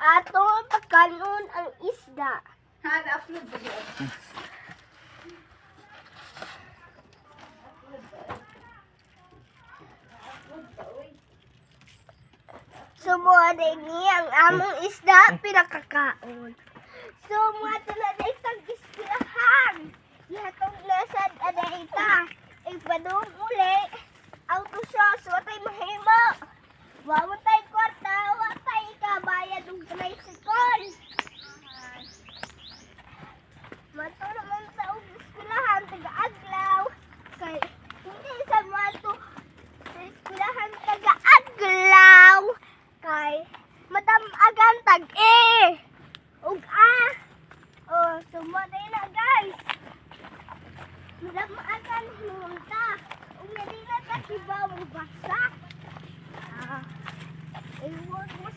aton pagkanon ang isda. Ha, na-upload ba yun? Sumuha ni ang among isda pinakakaon. So mga taladay tag istilahan. Ihatong lesson adayta. Ipadung uli. Auto sauce watay mahimo. Wa tay kwarta, wa tay kabayad og tricycle. Mato naman sa og istilahan taga-aglaw. Kay hindi sa mato sa istilahan taga-aglaw. Kay madam agan tag ug oh sumaday na guys, madam agan hunta ug nadi na ta kibaw basa. Iwag mo